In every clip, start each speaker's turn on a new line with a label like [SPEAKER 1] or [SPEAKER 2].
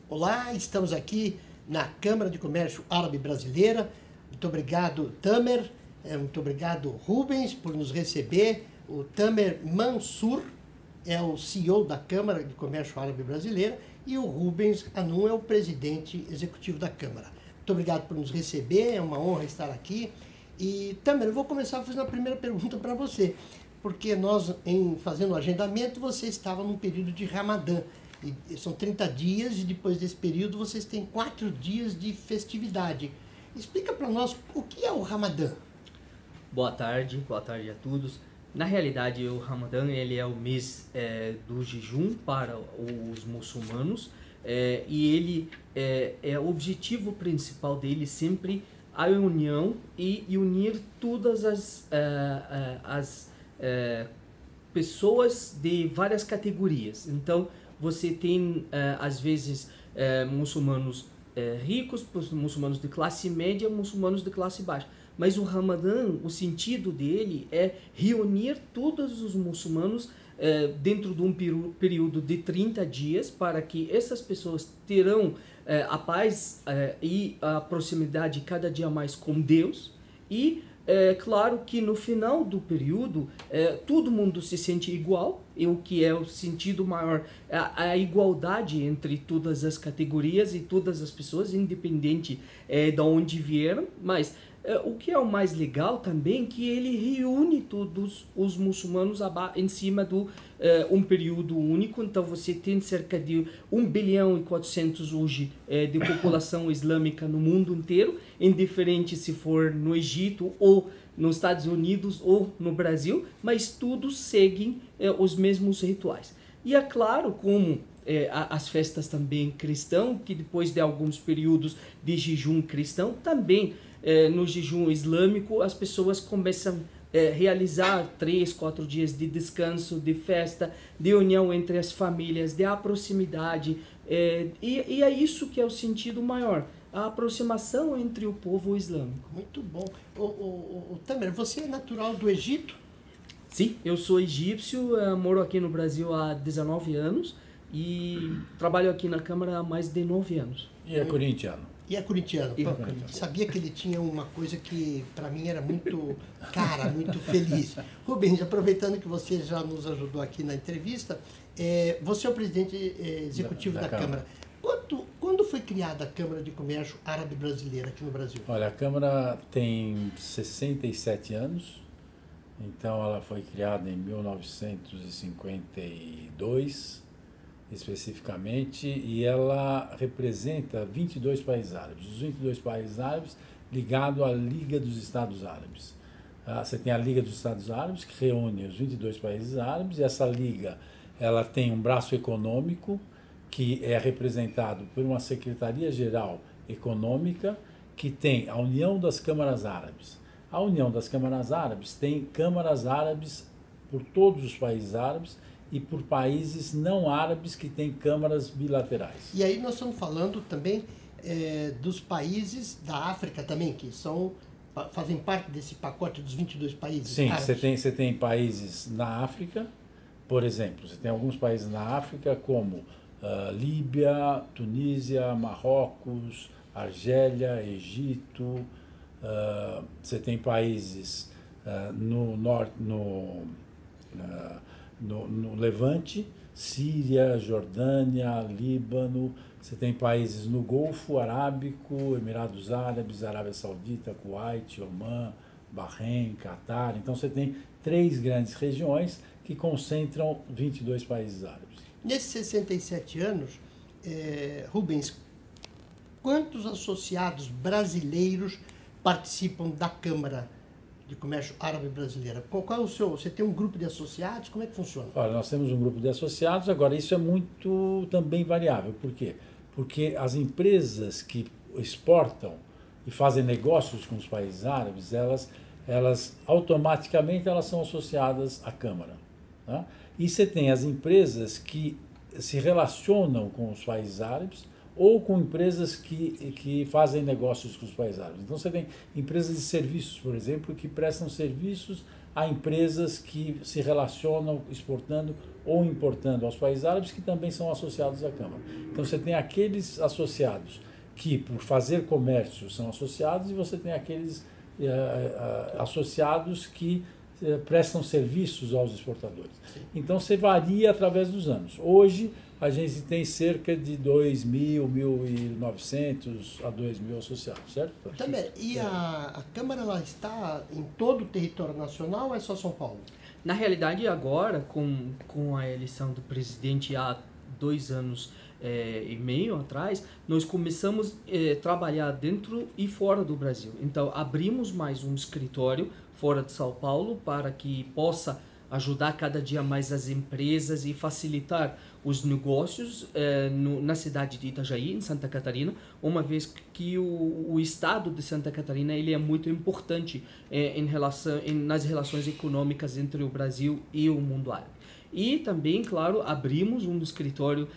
[SPEAKER 1] Olá, estamos aqui na Câmara de Comércio Árabe Brasileira. Muito obrigado, Tamer. Muito obrigado, Rubens, por nos receber. O Tamer Mansur é o CEO da Câmara de Comércio Árabe Brasileira e o Rubens Hanum é o presidente executivo da Câmara. Muito obrigado por nos receber, é uma honra estar aqui. E, Tamer, eu vou começar fazendo a primeira pergunta para você, porque nós, fazendo o agendamento, você estava num período de Ramadã. E são 30 dias e depois desse período vocês têm 4 dias de festividade. Explica para nós o que é o Ramadã.
[SPEAKER 2] Boa tarde a todos. Na realidade, o Ramadã ele é o mês do jejum para os muçulmanos e ele o objetivo principal dele sempre a união e unir todas as pessoas de várias categorias. Então, você tem, às vezes, muçulmanos ricos, muçulmanos de classe média, muçulmanos de classe baixa. Mas o Ramadã, o sentido dele é reunir todos os muçulmanos dentro de um período de 30 dias para que essas pessoas terão a paz e a proximidade cada dia mais com Deus. E claro que no final do período todo mundo se sente igual, e o que é o sentido maior, a igualdade entre todas as categorias e todas as pessoas, independente de onde vieram. Mas o que é o mais legal também, que ele reúne todos os muçulmanos em cima de um período único. Então você tem cerca de 1 bilhão e 400 hoje de população islâmica no mundo inteiro, indiferente se for no Egito ou nos Estados Unidos ou no Brasil, mas todos seguem os mesmos rituais. E é claro, como as festas também cristãs, que depois de alguns períodos de jejum cristão, também no jejum islâmico, as pessoas começam a realizar 3, 4 dias de descanso, de festa, de união entre as famílias, de proximidade, e é isso que é o sentido maior, a aproximação entre o povo islâmico.
[SPEAKER 1] Muito bom. Tamer, você é natural do Egito?
[SPEAKER 2] Sim, eu sou egípcio, moro aqui no Brasil há 19 anos e trabalho aqui na Câmara há mais de 9 anos.
[SPEAKER 3] E é corintiano.
[SPEAKER 1] E é corintiano. Sabia que ele tinha uma coisa que para mim era muito cara, muito feliz. Rubens, aproveitando que você já nos ajudou aqui na entrevista, você é o presidente executivo da Câmara. Quando foi criada a Câmara de Comércio Árabe Brasileira aqui no Brasil?
[SPEAKER 3] Olha, a Câmara tem 67 anos, então ela foi criada em 1952, especificamente, e ela representa 22 países árabes, os 22 países árabes ligados à Liga dos Estados Árabes. Você tem a Liga dos Estados Árabes, que reúne os 22 países árabes, e essa liga ela tem um braço econômico, que é representado por uma Secretaria-Geral Econômica, que tem a União das Câmaras Árabes. A União das Câmaras Árabes tem câmaras árabes por todos os países árabes, e por países não árabes que têm câmaras bilaterais.
[SPEAKER 1] E aí nós estamos falando também dos países da África também, que fazem parte desse pacote dos 22 países.
[SPEAKER 3] Sim, você tem países na África, por exemplo, você tem alguns países na África como Líbia, Tunísia, Marrocos, Argélia, Egito, você tem países no Levante, Síria, Jordânia, Líbano, você tem países no Golfo Arábico, Emirados Árabes, Arábia Saudita, Kuwait, Omã, Bahrein, Catar. Então você tem 3 grandes regiões que concentram 22 países árabes.
[SPEAKER 1] Nesses 67 anos, Rubens, quantos associados brasileiros participam da Câmara de Comércio Árabe Brasileira? Qual é o seu? Você tem um grupo de associados? Como é que funciona?
[SPEAKER 3] Olha, nós temos um grupo de associados, agora isso é muito também variável. Por quê? Porque as empresas que exportam e fazem negócios com os países árabes, elas automaticamente elas são associadas à Câmara. Tá? E você tem as empresas que se relacionam com os países árabes ou com empresas que fazem negócios com os países árabes. Então você tem empresas de serviços, por exemplo, que prestam serviços a empresas que se relacionam exportando ou importando aos países árabes que também são associados à Câmara. Então você tem aqueles associados que, por fazer comércio, são associados, e você tem aqueles associados que prestam serviços aos exportadores. Então você varia através dos anos. Hoje a gente tem cerca de 2.000, 1.900 a 2.000 associados, certo?
[SPEAKER 1] Também. E a Câmara ela está em todo o território nacional ou é só São Paulo?
[SPEAKER 2] Na realidade, agora, com a eleição do presidente há 2 anos e meio atrás, nós começamos a trabalhar dentro e fora do Brasil. Então, abrimos mais um escritório fora de São Paulo para que possa ajudar cada dia mais as empresas e facilitar os negócios na cidade de Itajaí, em Santa Catarina, uma vez que o estado de Santa Catarina ele é muito importante nas relações econômicas entre o Brasil e o mundo árabe. E também, claro, abrimos um escritório,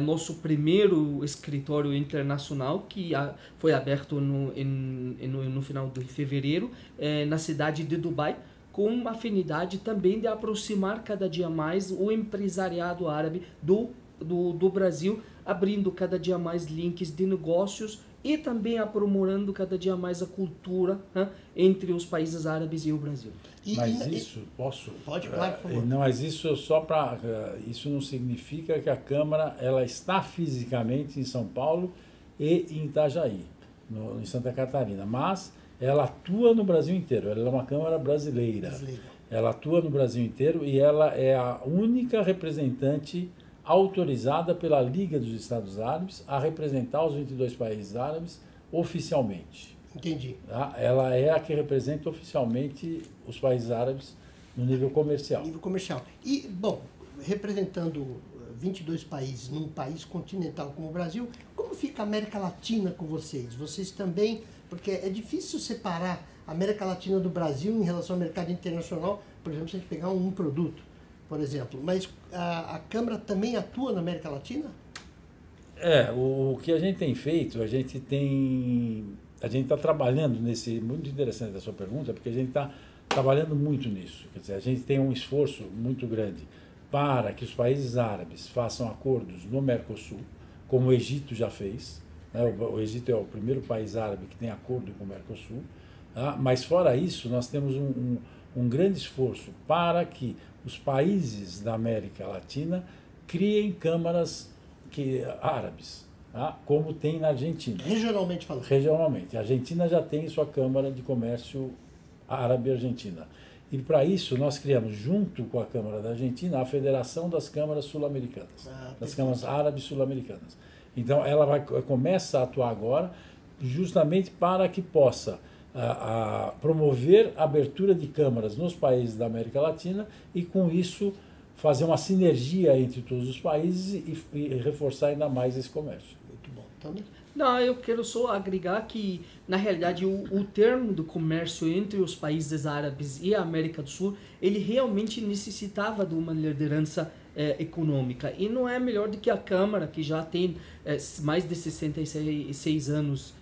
[SPEAKER 2] nosso primeiro escritório internacional, que foi aberto no final de fevereiro, na cidade de Dubai, com uma afinidade também de aproximar cada dia mais o empresariado árabe do Brasil, abrindo cada dia mais links de negócios e também aprimorando cada dia mais a cultura entre os países árabes e o Brasil.
[SPEAKER 3] Mas isso, posso?
[SPEAKER 1] Pode, claro, por favor.
[SPEAKER 3] Não, mas isso só para... Isso não significa que a Câmara ela está fisicamente em São Paulo e em Itajaí, em Santa Catarina, mas ela atua no Brasil inteiro. Ela é uma Câmara brasileira. Ela atua no Brasil inteiro e ela é a única representante autorizada pela Liga dos Estados Árabes a representar os 22 países árabes oficialmente.
[SPEAKER 1] Entendi.
[SPEAKER 3] Tá? Ela é a que representa oficialmente os países árabes no nível comercial.
[SPEAKER 1] Nível comercial. E, bom, representando 22 países num país continental como o Brasil, como fica a América Latina com vocês? Vocês também, porque é difícil separar a América Latina do Brasil em relação ao mercado internacional, por exemplo, se a gente pegar um produto, por exemplo. Mas a Câmara também atua na América Latina?
[SPEAKER 3] O que a gente tem feito, a gente está trabalhando nesse, muito interessante a sua pergunta, porque a gente está trabalhando muito nisso. Quer dizer, a gente tem um esforço muito grande para que os países árabes façam acordos no Mercosul, como o Egito já fez. O Egito é o primeiro país árabe que tem acordo com o Mercosul. Mas fora isso, nós temos um grande esforço para que os países da América Latina criem câmaras árabes, como tem na Argentina.
[SPEAKER 1] Regionalmente falando.
[SPEAKER 3] Regionalmente. A Argentina já tem sua Câmara de Comércio Árabe-Argentina. E para isso nós criamos, junto com a Câmara da Argentina, a Federação das Câmaras Sul-Americanas, das Câmaras Árabes Sul-Americanas. Então ela começa a atuar agora justamente para que possa promover a abertura de câmaras nos países da América Latina e, com isso, fazer uma sinergia entre todos os países e reforçar ainda mais esse comércio.
[SPEAKER 1] Muito bom. Também.
[SPEAKER 2] Não, eu quero só agregar que, na realidade, o termo do comércio entre os países árabes e a América do Sul, ele realmente necessitava de uma liderança econômica. E não é melhor do que a Câmara, que já tem mais de 66 anos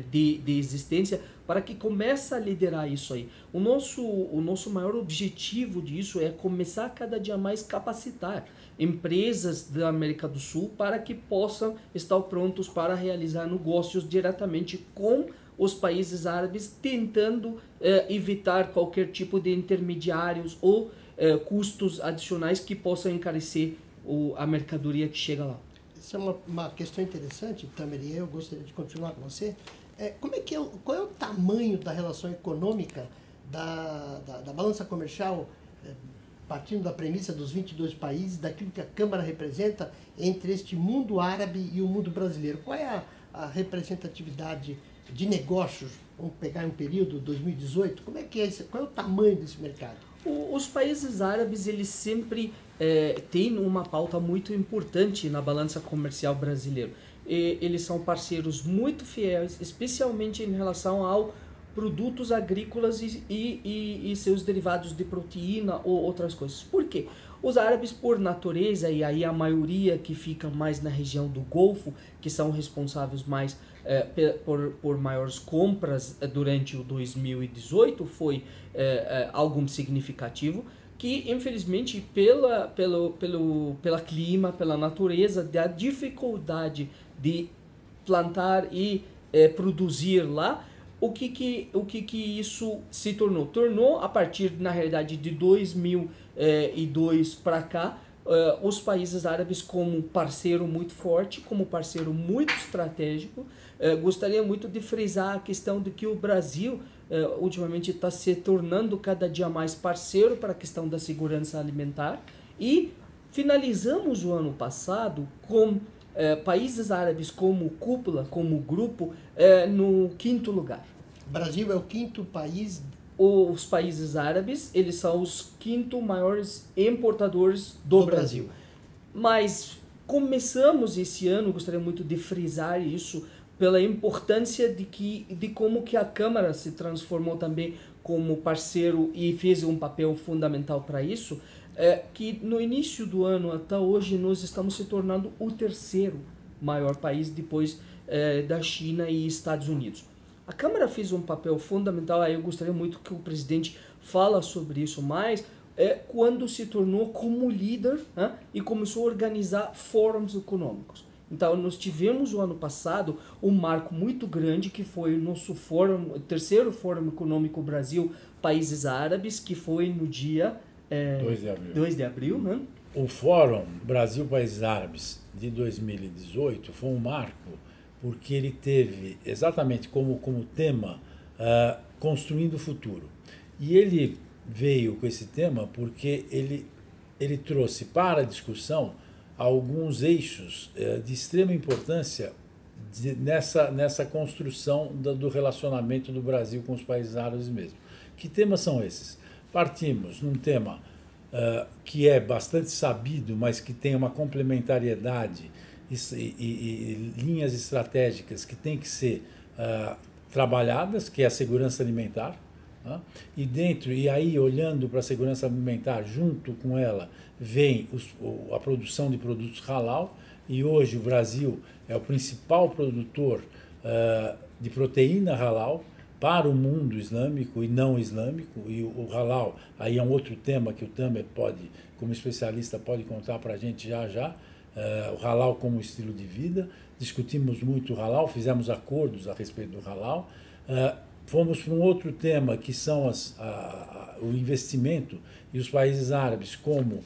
[SPEAKER 2] de existência, para que comece a liderar isso aí. O nosso maior objetivo disso é começar a cada dia mais capacitar empresas da América do Sul para que possam estar prontos para realizar negócios diretamente com os países árabes, tentando evitar qualquer tipo de intermediários ou custos adicionais que possam encarecer a mercadoria que chega lá.
[SPEAKER 1] Isso é uma questão interessante, Tamer, e eu gostaria de continuar com você. Qual é o tamanho da relação econômica da balança comercial, partindo da premissa dos 22 países, daquilo que a Câmara representa entre este mundo árabe e o mundo brasileiro? Qual é a representatividade de negócios? Vamos pegar um período, 2018, como é que é isso? Qual é o tamanho desse mercado?
[SPEAKER 2] Os países árabes, eles sempre têm uma pauta muito importante na balança comercial brasileira. Eles são parceiros muito fiéis, especialmente em relação ao produtos agrícolas e seus derivados de proteína ou outras coisas. Por quê? Os árabes, por natureza, e aí a maioria que fica mais na região do Golfo, que são responsáveis mais por maiores compras durante o 2018, foi algo significativo, que infelizmente pela clima, pela natureza, da dificuldade de plantar e produzir lá, o que isso se tornou? Tornou, a partir, na realidade, de 2002 para cá, os países árabes como parceiro muito forte, como parceiro muito estratégico. Gostaria muito de frisar a questão de que o Brasil ultimamente está se tornando cada dia mais parceiro para a questão da segurança alimentar, e finalizamos o ano passado com países árabes como cúpula, como grupo, no 5º lugar.
[SPEAKER 1] O Brasil é o 5º país.
[SPEAKER 2] Os países árabes, eles são os 5º maiores importadores do Brasil. Mas começamos esse ano, gostaria muito de frisar isso, pela importância de como que a Câmara se transformou também como parceiro e fez um papel fundamental para isso, que no início do ano até hoje nós estamos se tornando o 3º maior país depois da China e Estados Unidos. A Câmara fez um papel fundamental, aí eu gostaria muito que o presidente fala sobre isso mais, quando se tornou como líder e começou a organizar fóruns econômicos. Então, nós tivemos o ano passado um marco muito grande, que foi o nosso fórum, o 3º Fórum Econômico Brasil-Países Árabes, que foi no dia 2 de abril. Né?
[SPEAKER 3] O Fórum Brasil-Países Árabes de 2018 foi um marco, porque ele teve exatamente como tema Construindo o Futuro. E ele veio com esse tema porque ele trouxe para a discussão alguns eixos de extrema importância nessa construção do relacionamento do Brasil com os países árabes mesmo. Que temas são esses? Partimos num tema que é bastante sabido, mas que tem uma complementariedade e linhas estratégicas que têm que ser trabalhadas, que é a segurança alimentar. E aí, olhando para a segurança alimentar, junto com ela vem a produção de produtos halal, e hoje o Brasil é o principal produtor de proteína halal para o mundo islâmico e não islâmico, e o halal aí é um outro tema que o Tamer pode, como especialista, pode contar para a gente já. O halal como estilo de vida, discutimos muito o halal, fizemos acordos a respeito do halal. Fomos para um outro tema, que são o investimento, e os países árabes como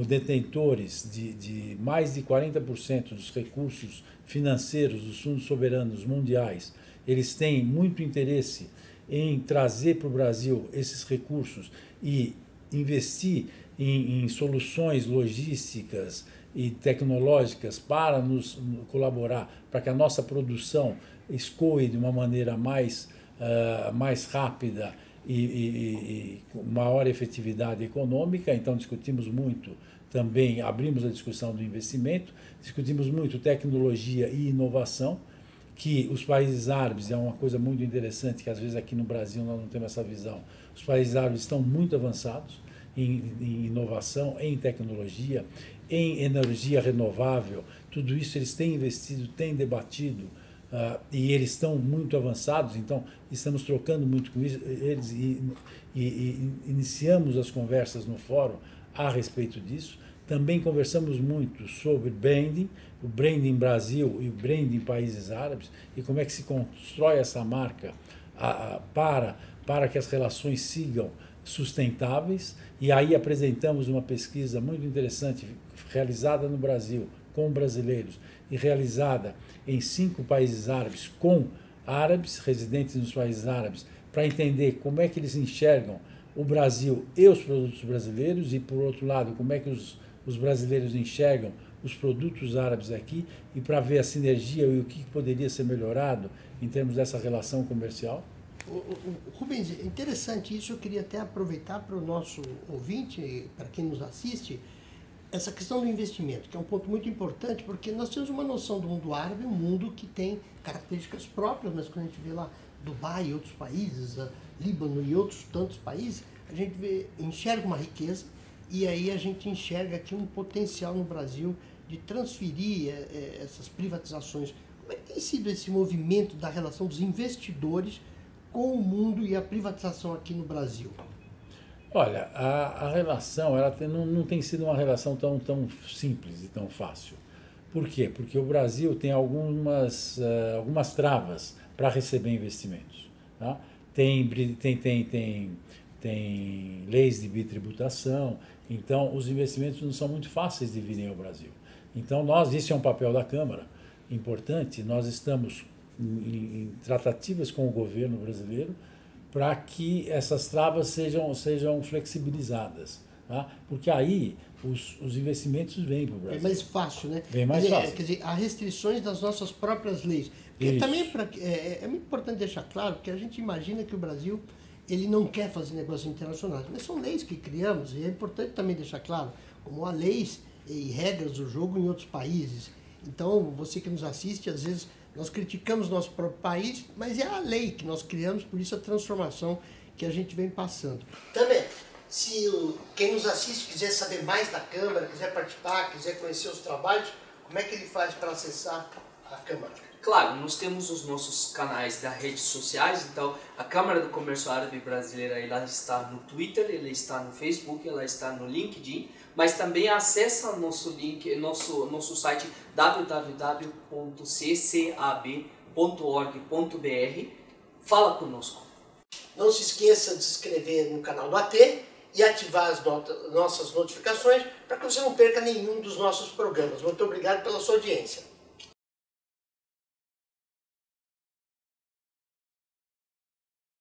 [SPEAKER 3] detentores de mais de 40% dos recursos financeiros dos fundos soberanos mundiais. Eles têm muito interesse em trazer para o Brasil esses recursos e investir em soluções logísticas e tecnológicas para nos colaborar, para que a nossa produção escoe de uma maneira mais rápida e com maior efetividade econômica. Então discutimos muito também, abrimos a discussão do investimento, discutimos muito tecnologia e inovação, que os países árabes, é uma coisa muito interessante, que às vezes aqui no Brasil nós não temos essa visão. Os países árabes estão muito avançados em inovação, em tecnologia, em energia renovável. Tudo isso eles têm investido, têm debatido, e eles estão muito avançados. Então estamos trocando muito com eles e iniciamos as conversas no fórum a respeito disso. Também conversamos muito sobre branding, o branding Brasil e o branding países árabes, e como é que se constrói essa marca para que as relações sigam sustentáveis. E aí apresentamos uma pesquisa muito interessante realizada no Brasil com brasileiros e realizada em 5 países árabes com árabes, residentes nos países árabes, para entender como é que eles enxergam o Brasil e os produtos brasileiros, e, por outro lado, como é que os brasileiros enxergam os produtos árabes aqui, e para ver a sinergia e o que poderia ser melhorado em termos dessa relação comercial.
[SPEAKER 1] Rubens, interessante isso. Eu queria até aproveitar para o nosso ouvinte, para quem nos assiste, essa questão do investimento, que é um ponto muito importante, porque nós temos uma noção do mundo árabe, um mundo que tem características próprias, mas quando a gente vê lá Dubai e outros países, Líbano e outros tantos países, a gente enxerga uma riqueza, e aí a gente enxerga aqui um potencial no Brasil de transferir essas privatizações. Como é que tem sido esse movimento da relação dos investidores com o mundo e a privatização aqui no Brasil?
[SPEAKER 3] Olha, a relação ela não tem sido uma relação tão simples e tão fácil. Por quê? Porque o Brasil tem algumas travas para receber investimentos. Tá? Tem leis de bitributação, então os investimentos não são muito fáceis de virem ao Brasil. Então isso é um papel da Câmara importante, nós estamos em tratativas com o governo brasileiro para que essas travas sejam flexibilizadas, tá? Porque aí os investimentos vêm para o Brasil.
[SPEAKER 1] É mais fácil, né?
[SPEAKER 3] Bem mais fácil.
[SPEAKER 1] Quer dizer, há restrições das nossas próprias leis. Porque também é muito importante deixar claro que a gente imagina que o Brasil ele não quer fazer negócios internacionais, mas são leis que criamos e é importante também deixar claro, como há leis e regras do jogo em outros países. Então, você que nos assiste, às vezes nós criticamos nosso próprio país, mas é a lei que nós criamos, por isso a transformação que a gente vem passando. Também, se quem nos assiste quiser saber mais da Câmara, quiser participar, quiser conhecer os trabalhos, como é que ele faz para acessar a Câmara?
[SPEAKER 2] Claro, nós temos os nossos canais das redes sociais, então a Câmara do Comércio Árabe Brasileira ela está no Twitter, ela está no Facebook, ela está no LinkedIn, mas também acessa nosso link, nosso site www.ccab.org.br. Fala conosco.
[SPEAKER 1] Não se esqueça de se inscrever no canal do AT e ativar as nossas notificações para que você não perca nenhum dos nossos programas. Muito obrigado pela sua audiência.